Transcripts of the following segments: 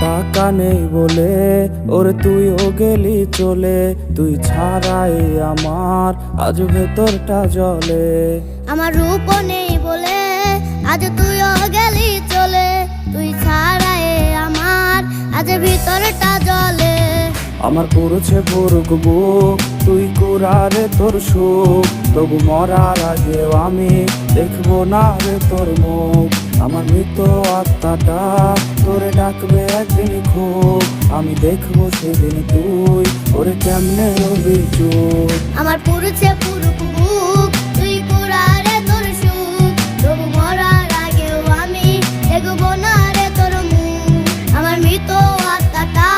টাকা নেই বলে ওরে তুইও গেলি চলে, তুই ছাড়াই আমার আজ ভেতরটা জ্বলে। আমার রূপ নেই বলে আজ তুইও গেলি চলে, তুই ছাড়াই আমার আজ ভিতরটা জ্বলে। আমার পুরুছে পুরুক বুক, তুই কুরারে তোর সুখ, তবু মরার আগেও আমি দেখবো না রে তোর মুখ। আমার মৃত আত্মাটা তোরে ডাকবে একদিন খুব, আমি দেখবো সেদিন তুই ওরে কেমনে রবি চুপ। আমার পুরুছে পুরুক বুক, তুই কুরারে তোর সুখ, তবু মরার আগেও আমি দেখবো না রে তোর মুখ। আমার মৃত আত্মাটা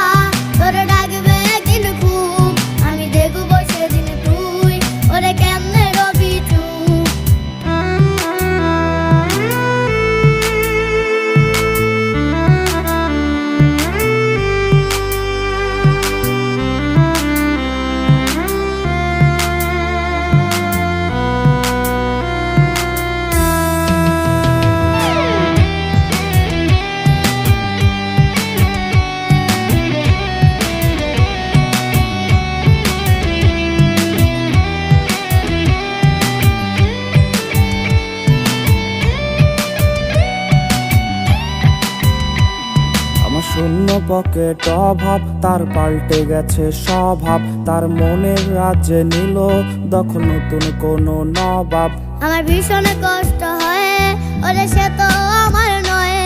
তোরে ডাকবে একদিন খুব, আমি দেখবো সেদিন তুই ওরে কেমনে রবি চুপ। শূন্য পকেট অভাব, তার পাল্টে গেছে স্বভাব, তার মনের রাজ্যে নিল দখল নতুন কোনো নবাব। আমার ভীষণ কষ্ট হয় ওরে, সে তো আমার নয়,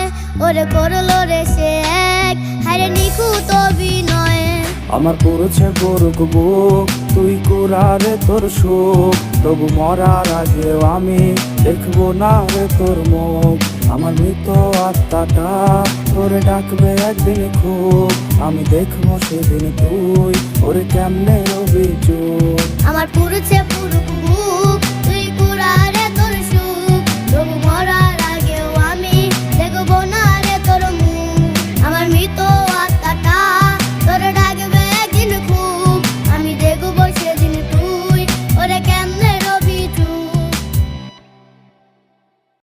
ওরে করলো রে সে এক হারে নিখুঁত অভিনয়। আমার পুরুছে গরুক বুক, তুই কুরারে তোর সুখ, তবু মরার আগেও আমি দেখবো না রে তোর মুখ। আমার মৃত আত্মাটা তোরে ডাকবে একদিন খুব, আমি দেখবো সেদিন তুই ওরে কেমনে রবি চুপ। আমার পুরুছে পুরুক বুক,